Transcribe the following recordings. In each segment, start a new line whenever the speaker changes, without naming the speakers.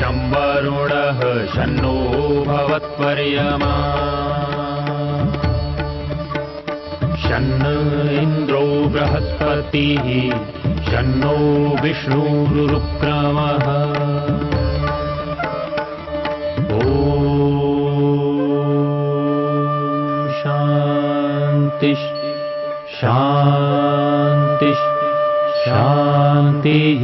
शं वरुणः शन्नो भवत्वर्यमा शन्न इन्द्रो बृहस्पतिः शन्नो विष्णुरुक्रमः ॐ शान्ति शान्ति शान्तिः।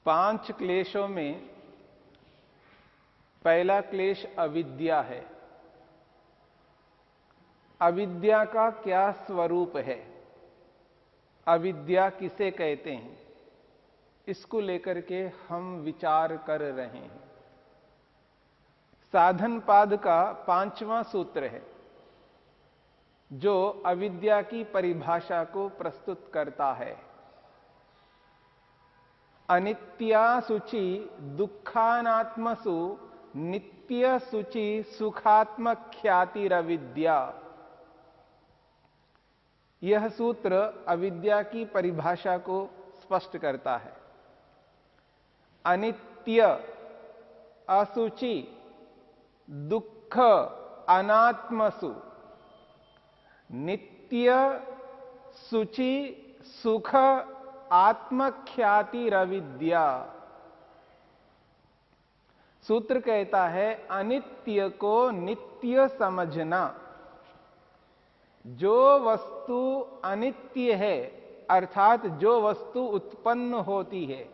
पांच क्लेशों में पहला क्लेश अविद्या है। अविद्या का क्या स्वरूप है, अविद्या किसे कहते हैं, इसको लेकर के हम विचार कर रहे हैं। साधन पाद का 5वां सूत्र है जो अविद्या की परिभाषा को प्रस्तुत करता है। अनित्या शुचि दुखानात्मसु नित्य शुचि सुखात्मक ख्यातिरविद्या। यह सूत्र अविद्या की परिभाषा को स्पष्ट करता है। अनित्य, अशुचि, दुख अनात्मसु, नित्य शुचि सुख आत्मख्यातिरविद्या। सूत्र कहता है अनित्य को नित्य समझना। जो वस्तु अनित्य है अर्थात जो वस्तु उत्पन्न होती है,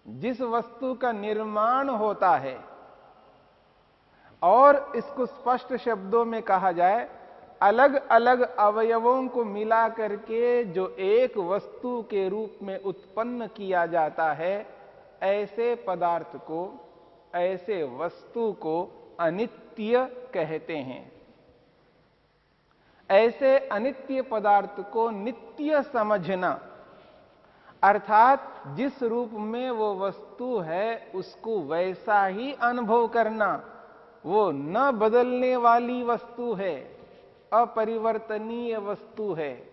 जिस वस्तु का निर्माण होता है, और इसको स्पष्ट शब्दों में कहा जाए अलग अलग अवयवों को मिला करके जो एक वस्तु के रूप में उत्पन्न किया जाता है, ऐसे पदार्थ को, ऐसे वस्तु को अनित्य कहते हैं। ऐसे अनित्य पदार्थ को नित्य समझना अर्थात जिस रूप में वो वस्तु है उसको वैसा ही अनुभव करना। वो न बदलने वाली वस्तु है, अपरिवर्तनीय वस्तु है,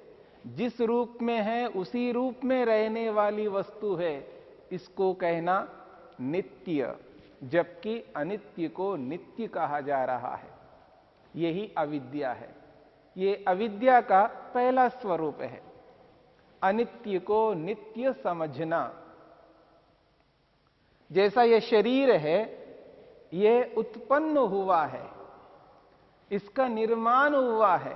जिस रूप में है उसी रूप में रहने वाली वस्तु है, इसको कहना नित्य, जबकि अनित्य को नित्य कहा जा रहा है। यही अविद्या है। ये अविद्या का पहला स्वरूप है, अनित्य को नित्य समझना। जैसा ये शरीर है, ये उत्पन्न हुआ है, इसका निर्माण हुआ है,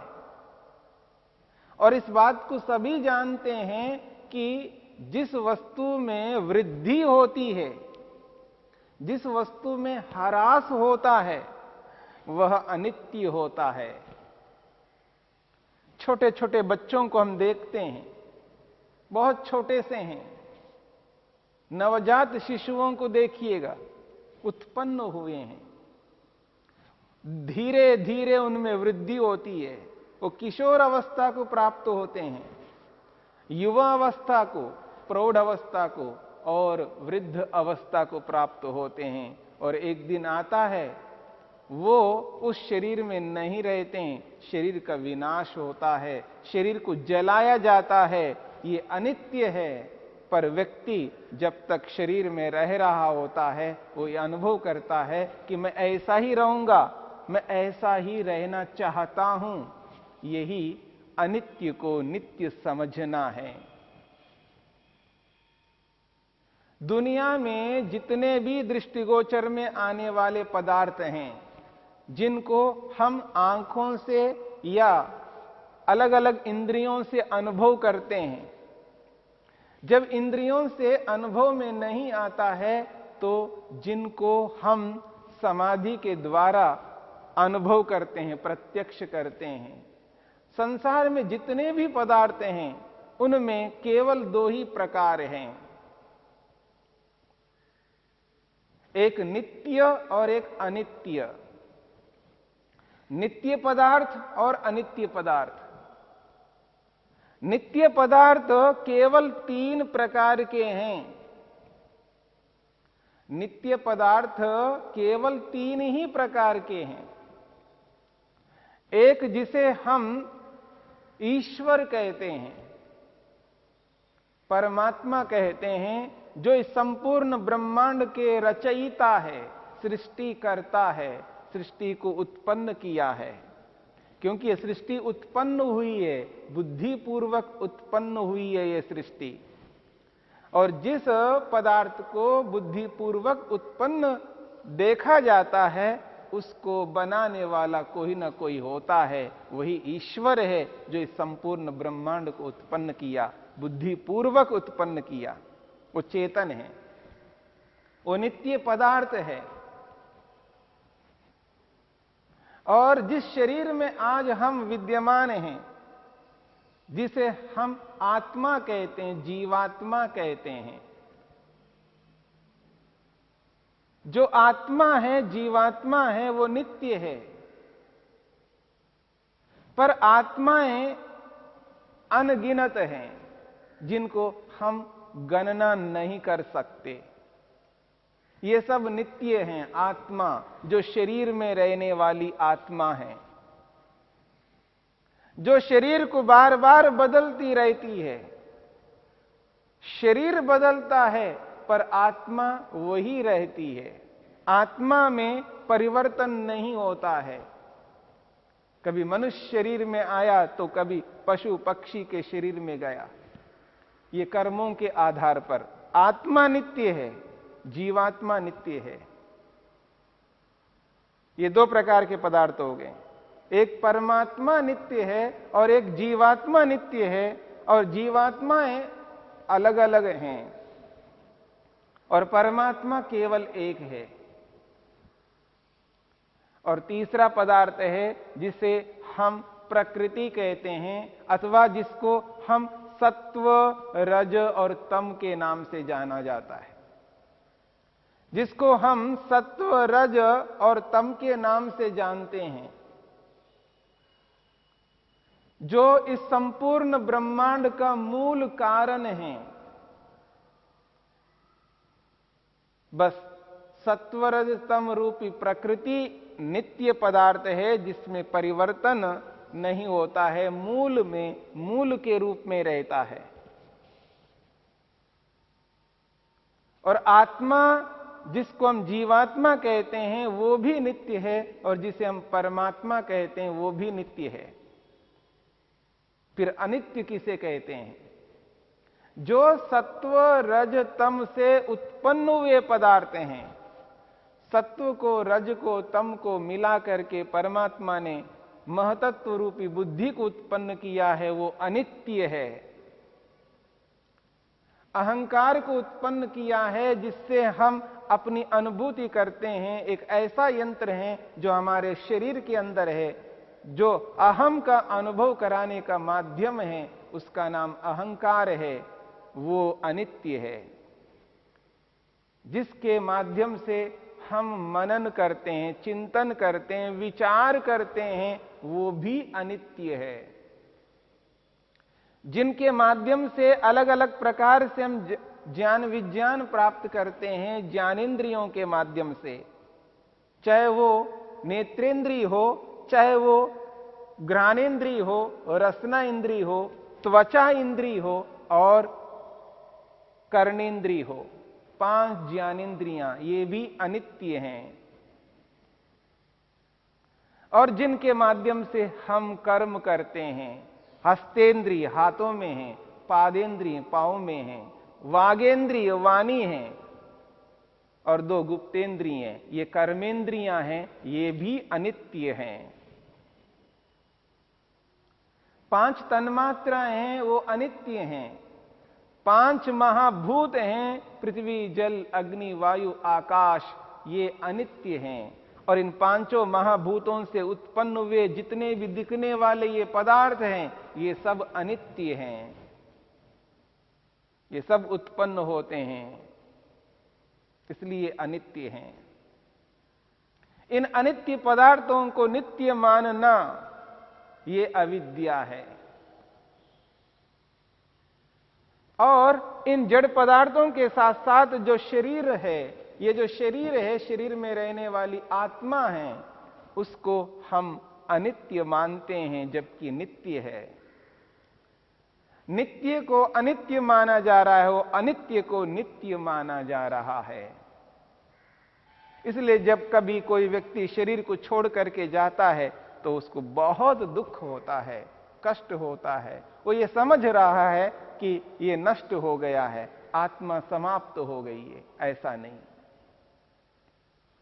और इस बात को सभी जानते हैं कि जिस वस्तु में वृद्धि होती है, जिस वस्तु में ह्रास होता है, वह अनित्य होता है। छोटे छोटे बच्चों को हम देखते हैं, बहुत छोटे से हैं, नवजात शिशुओं को देखिएगा, उत्पन्न हुए हैं, धीरे धीरे उनमें वृद्धि होती है, वो किशोर अवस्था को प्राप्त होते हैं, युवा अवस्था को, प्रौढ़ अवस्था को और वृद्ध अवस्था को प्राप्त होते हैं। और एक दिन आता है वो उस शरीर में नहीं रहते हैं, शरीर का विनाश होता है, शरीर को जलाया जाता है। ये अनित्य है, पर व्यक्ति जब तक शरीर में रह रहा होता है वो ये अनुभव करता है कि मैं ऐसा ही रहूंगा, मैं ऐसा ही रहना चाहता हूं। यही अनित्य को नित्य समझना है। दुनिया में जितने भी दृष्टिगोचर में आने वाले पदार्थ हैं, जिनको हम आंखों से या अलग अलग इंद्रियों से अनुभव करते हैं, जब इंद्रियों से अनुभव में नहीं आता है तो जिनको हम समाधि के द्वारा अनुभव करते हैं, प्रत्यक्ष करते हैं। संसार में जितने भी पदार्थ हैं उनमें केवल दो ही प्रकार हैं, एक नित्य और एक अनित्य। नित्य पदार्थ और अनित्य पदार्थ। नित्य पदार्थ केवल 3 प्रकार के हैं। नित्य पदार्थ केवल 3 ही प्रकार के हैं। एक जिसे हम ईश्वर कहते हैं, परमात्मा कहते हैं, जो इस संपूर्ण ब्रह्मांड के रचयिता है, सृष्टि करता है, सृष्टि को उत्पन्न किया है। क्योंकि ये सृष्टि उत्पन्न हुई है, बुद्धिपूर्वक उत्पन्न हुई है ये सृष्टि। और जिस पदार्थ को बुद्धिपूर्वक उत्पन्न देखा जाता है, उसको बनाने वाला कोई ना कोई होता है, वही ईश्वर है जो इस संपूर्ण ब्रह्मांड को उत्पन्न किया, बुद्धिपूर्वक उत्पन्न किया। वो चेतन है, वो नित्य पदार्थ है। और जिस शरीर में आज हम विद्यमान हैं, जिसे हम आत्मा कहते हैं, जीवात्मा कहते हैं, जो आत्मा है, जीवात्मा है, वो नित्य है। पर आत्माएं अनगिनत हैं, जिनको हम गणना नहीं कर सकते। ये सब नित्य हैं। आत्मा जो शरीर में रहने वाली आत्मा है, जो शरीर को बार बार बदलती रहती है। शरीर बदलता है पर आत्मा वही रहती है। आत्मा में परिवर्तन नहीं होता है। कभी मनुष्य शरीर में आया तो कभी पशु पक्षी के शरीर में गया। ये कर्मों के आधार पर आत्मा नित्य है, जीवात्मा नित्य है। ये 2 प्रकार के पदार्थ हो गए। एक परमात्मा नित्य है और एक जीवात्मा नित्य है। और जीवात्माएं अलग अलग हैं और परमात्मा केवल एक है। और तीसरा पदार्थ है जिसे हम प्रकृति कहते हैं, अथवा जिसको हम सत्व, रज और तम के नाम से जाना जाता है। जिसको हम सत्व, रज और तम के नाम से जानते हैं, जो इस संपूर्ण ब्रह्मांड का मूल कारण है। बस सत्वरज तम रूपी प्रकृति नित्य पदार्थ है, जिसमें परिवर्तन नहीं होता है, मूल में, मूल के रूप में रहता है। और आत्मा जिसको हम जीवात्मा कहते हैं वो भी नित्य है, और जिसे हम परमात्मा कहते हैं वो भी नित्य है। फिर अनित्य किसे कहते हैं? जो सत्व, रज, तम से उत्पन्न हुए पदार्थ हैं। सत्व को, रज को, तम को मिला करके परमात्मा ने महतत्व रूपी बुद्धि को उत्पन्न किया है, वो अनित्य है। अहंकार को उत्पन्न किया है, जिससे हम अपनी अनुभूति करते हैं। एक ऐसा यंत्र है जो हमारे शरीर के अंदर है, जो अहम का अनुभव कराने का माध्यम है, उसका नाम अहंकार है। वो अनित्य है। जिसके माध्यम से हम मनन करते हैं, चिंतन करते हैं, विचार करते हैं, वो भी अनित्य है। जिनके माध्यम से अलग अलग प्रकार से हम ज्ञान विज्ञान प्राप्त करते हैं, ज्ञानेंद्रियों के माध्यम से, चाहे वो नेत्रेंद्रिय हो, चाहे वो घ्राणेंद्रिय हो, रसना इंद्रिय हो, त्वचा इंद्रिय हो और कर्णेंद्रिय हो, 5 ज्ञानेंद्रियां, ये भी अनित्य हैं। और जिनके माध्यम से हम कर्म करते हैं, हस्तेंद्रिय हाथों में है, पादेंद्रिय पांव में है, वागेंद्रिय वाणी है, और 2 गुप्तेंद्रिय, ये कर्मेंद्रियां हैं, ये भी अनित्य हैं। 5 तन्मात्राएं हैं, वो अनित्य हैं। 5 महाभूत हैं, पृथ्वी, जल, अग्नि, वायु, आकाश, ये अनित्य हैं। और इन 5 महाभूतों से उत्पन्न हुए जितने भी दिखने वाले ये पदार्थ हैं, ये सब अनित्य हैं। ये सब उत्पन्न होते हैं, इसलिए अनित्य हैं। इन अनित्य पदार्थों को नित्य मानना, ये अविद्या है। और इन जड़ पदार्थों के साथ साथ जो शरीर है, ये जो शरीर है, शरीर में रहने वाली आत्मा है, उसको हम अनित्य मानते हैं, जबकि नित्य है। नित्य को अनित्य माना जा रहा है, वो अनित्य को नित्य माना जा रहा है। इसलिए जब कभी कोई व्यक्ति शरीर को छोड़ करके जाता है तो उसको बहुत दुख होता है, कष्ट होता है। वो ये समझ रहा है कि ये नष्ट हो गया है, आत्मा समाप्त हो गई है। ऐसा नहीं,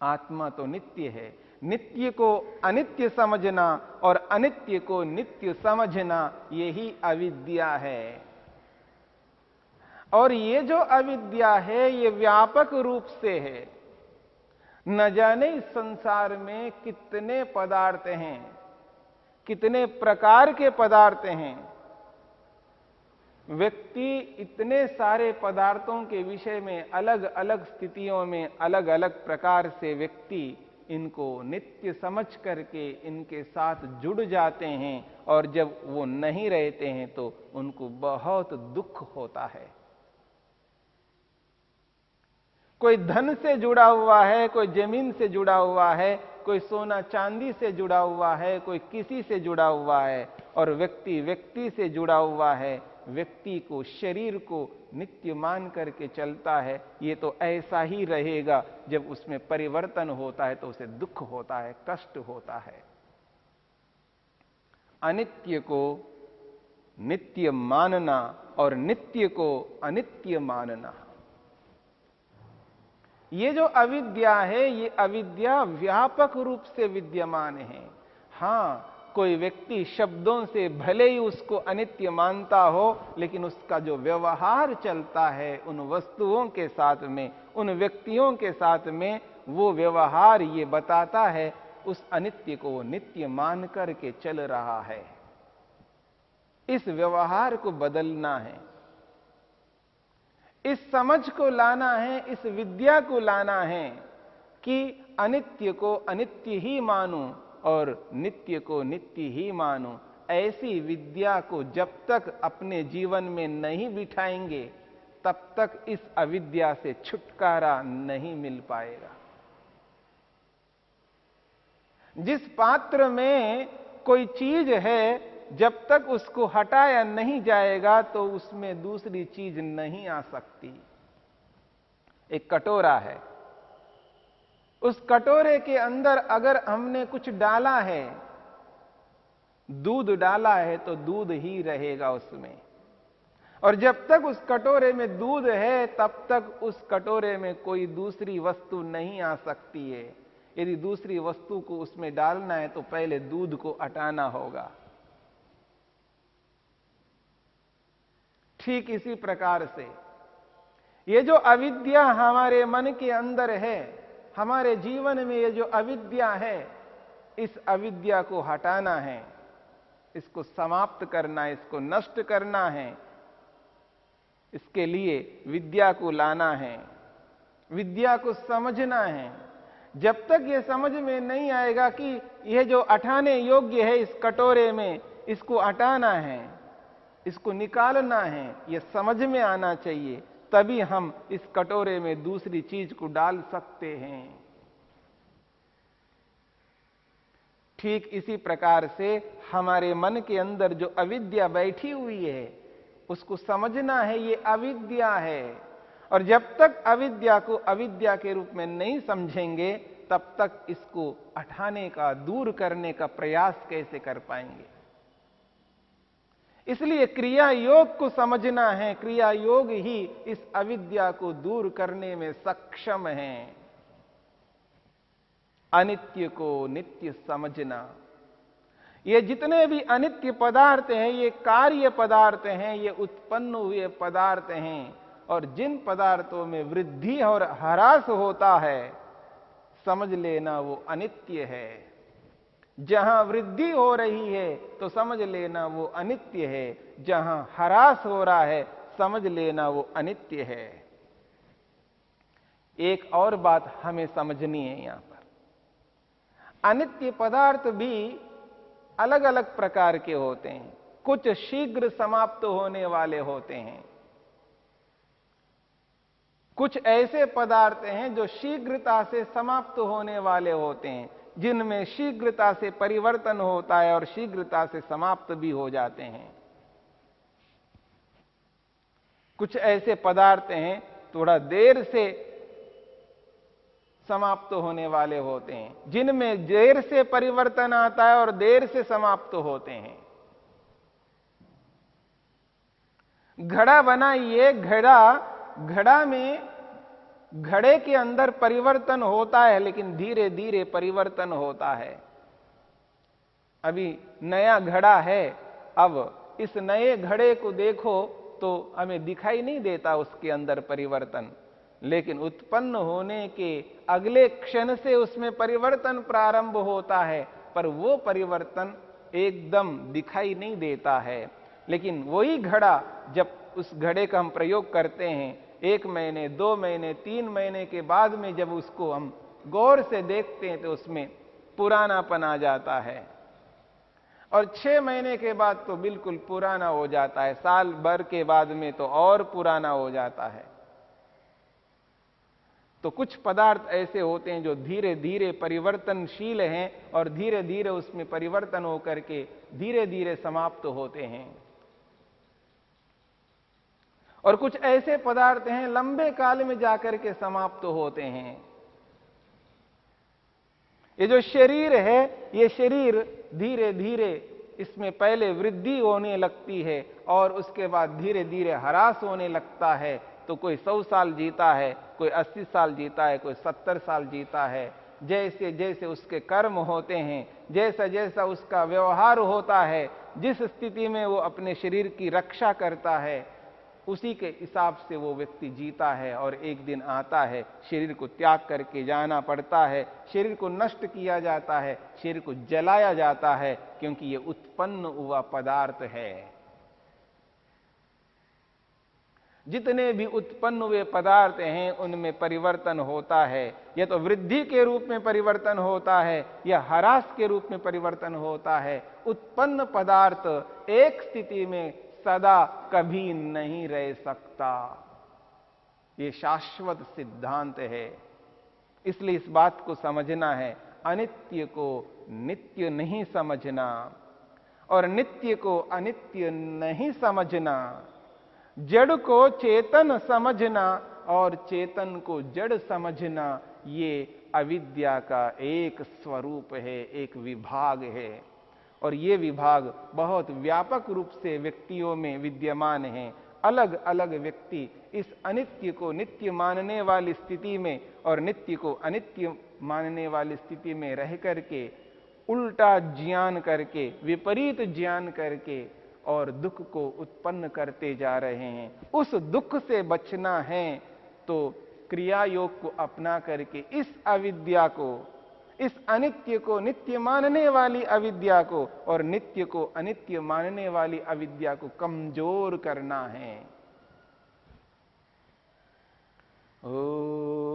आत्मा तो नित्य है। नित्य को अनित्य समझना और अनित्य को नित्य समझना, यही अविद्या है। और ये जो अविद्या है, ये व्यापक रूप से है। न जाने इस संसार में कितने पदार्थ हैं, कितने प्रकार के पदार्थ हैं। व्यक्ति इतने सारे पदार्थों के विषय में अलग अलग स्थितियों में अलग अलग प्रकार से व्यक्ति इनको नित्य समझ करके इनके साथ जुड़ जाते हैं, और जब वो नहीं रहते हैं तो उनको बहुत दुख होता है। कोई धन से जुड़ा हुआ है, कोई जमीन से जुड़ा हुआ है, कोई सोना चांदी से जुड़ा हुआ है, कोई किसी से जुड़ा हुआ है, और व्यक्ति व्यक्ति से जुड़ा हुआ है। व्यक्ति को, शरीर को नित्य मान करके चलता है। ये तो ऐसा ही रहेगा। जब उसमें परिवर्तन होता है तो उसे दुख होता है, कष्ट होता है। अनित्य को नित्य मानना और नित्य को अनित्य मानना, ये जो अविद्या है, ये अविद्या व्यापक रूप से विद्यमान है। हां, कोई व्यक्ति शब्दों से भले ही उसको अनित्य मानता हो, लेकिन उसका जो व्यवहार चलता है उन वस्तुओं के साथ में, उन व्यक्तियों के साथ में, वो व्यवहार ये बताता है उस अनित्य को वो नित्य मान करके चल रहा है। इस व्यवहार को बदलना है, इस समझ को लाना है, इस विद्या को लाना है कि अनित्य को अनित्य ही मानूं और नित्य को नित्य ही मानूं। ऐसी विद्या को जब तक अपने जीवन में नहीं बिठाएंगे, तब तक इस अविद्या से छुटकारा नहीं मिल पाएगा। जिस पात्र में कोई चीज है, जब तक उसको हटाया नहीं जाएगा तो उसमें दूसरी चीज नहीं आ सकती। एक कटोरा है, उस कटोरे के अंदर अगर हमने कुछ डाला है, दूध डाला है, तो दूध ही रहेगा उसमें। और जब तक उस कटोरे में दूध है, तब तक उस कटोरे में कोई दूसरी वस्तु नहीं आ सकती है। यदि दूसरी वस्तु को उसमें डालना है तो पहले दूध को हटाना होगा। ठीक इसी प्रकार से ये जो अविद्या हमारे मन के अंदर है, हमारे जीवन में ये जो अविद्या है, इस अविद्या को हटाना है, इसको समाप्त करना है, इसको नष्ट करना है। इसके लिए विद्या को लाना है, विद्या को समझना है। जब तक ये समझ में नहीं आएगा कि यह जो हटाने योग्य है इस कटोरे में, इसको हटाना है, इसको निकालना है, यह समझ में आना चाहिए, तभी हम इस कटोरे में दूसरी चीज को डाल सकते हैं। ठीक इसी प्रकार से हमारे मन के अंदर जो अविद्या बैठी हुई है, उसको समझना है ये अविद्या है। और जब तक अविद्या को अविद्या के रूप में नहीं समझेंगे, तब तक इसको हटाने का, दूर करने का प्रयास कैसे कर पाएंगे। इसलिए क्रिया योग को समझना है। क्रिया योग ही इस अविद्या को दूर करने में सक्षम है। अनित्य को नित्य समझना। ये जितने भी अनित्य पदार्थ हैं, ये कार्य पदार्थ हैं, ये उत्पन्न हुए पदार्थ हैं। और जिन पदार्थों में वृद्धि और ह्रास होता है, समझ लेना वो अनित्य है। जहां वृद्धि हो रही है तो समझ लेना वो अनित्य है, जहां ह्रास हो रहा है समझ लेना वो अनित्य है। एक और बात हमें समझनी है यहां पर, अनित्य पदार्थ भी अलग अलग प्रकार के होते हैं। कुछ शीघ्र समाप्त होने वाले होते हैं, कुछ ऐसे पदार्थ हैं जो शीघ्रता से समाप्त होने वाले होते हैं, जिनमें शीघ्रता से परिवर्तन होता है और शीघ्रता से समाप्त भी हो जाते हैं। कुछ ऐसे पदार्थ हैं थोड़ा देर से समाप्त होने वाले होते हैं, जिनमें देर से परिवर्तन आता है और देर से समाप्त होते हैं। घड़ा बनाइए, घड़ा में घड़े के अंदर परिवर्तन होता है, लेकिन धीरे धीरे परिवर्तन होता है। अभी नया घड़ा है, अब इस नए घड़े को देखो तो हमें दिखाई नहीं देता उसके अंदर परिवर्तन, लेकिन उत्पन्न होने के अगले क्षण से उसमें परिवर्तन प्रारंभ होता है, पर वो परिवर्तन एकदम दिखाई नहीं देता है। लेकिन वही घड़ा, जब उस घड़े का हम प्रयोग करते हैं, 1 महीने, 2 महीने, 3 महीने के बाद में जब उसको हम गौर से देखते हैं तो उसमें पुरानापन आ जाता है, और 6 महीने के बाद तो बिल्कुल पुराना हो जाता है, साल भर के बाद में तो और पुराना हो जाता है। तो कुछ पदार्थ ऐसे होते हैं जो धीरे धीरे परिवर्तनशील हैं और धीरे धीरे उसमें परिवर्तन होकर के धीरे धीरे समाप्त होते हैं, और कुछ ऐसे पदार्थ हैं लंबे काल में जाकर के समाप्त होते हैं। ये जो शरीर है, ये शरीर धीरे धीरे इसमें पहले वृद्धि होने लगती है और उसके बाद धीरे धीरे ह्रास होने लगता है। तो कोई 100 साल जीता है, कोई 80 साल जीता है, कोई 70 साल जीता है। जैसे जैसे उसके कर्म होते हैं, जैसा जैसा उसका व्यवहार होता है, जिस स्थिति में वो अपने शरीर की रक्षा करता है, उसी के हिसाब से वो व्यक्ति जीता है। और एक दिन आता है, शरीर को त्याग करके जाना पड़ता है, शरीर को नष्ट किया जाता है, शरीर को जलाया जाता है, क्योंकि ये उत्पन्न हुआ पदार्थ है। जितने भी उत्पन्न हुए पदार्थ हैं उनमें परिवर्तन होता है, या तो वृद्धि के रूप में परिवर्तन होता है या ह्रास के रूप में परिवर्तन होता है। उत्पन्न पदार्थ एक स्थिति में सदा कभी नहीं रह सकता, ये शाश्वत सिद्धांत है। इसलिए इस बात को समझना है, अनित्य को नित्य नहीं समझना और नित्य को अनित्य नहीं समझना, जड़ को चेतन समझना और चेतन को जड़ समझना, ये अविद्या का एक स्वरूप है, एक विभाग है। और ये विभाग बहुत व्यापक रूप से व्यक्तियों में विद्यमान है। अलग अलग व्यक्ति इस अनित्य को नित्य मानने वाली स्थिति में और नित्य को अनित्य मानने वाली स्थिति में रह करके उल्टा ज्ञान करके, विपरीत ज्ञान करके और दुख को उत्पन्न करते जा रहे हैं। उस दुख से बचना है तो क्रिया योग को अपना करके इस अविद्या को, इस अनित्य को नित्य मानने वाली अविद्या को और नित्य को अनित्य मानने वाली अविद्या को कमजोर करना है। ओ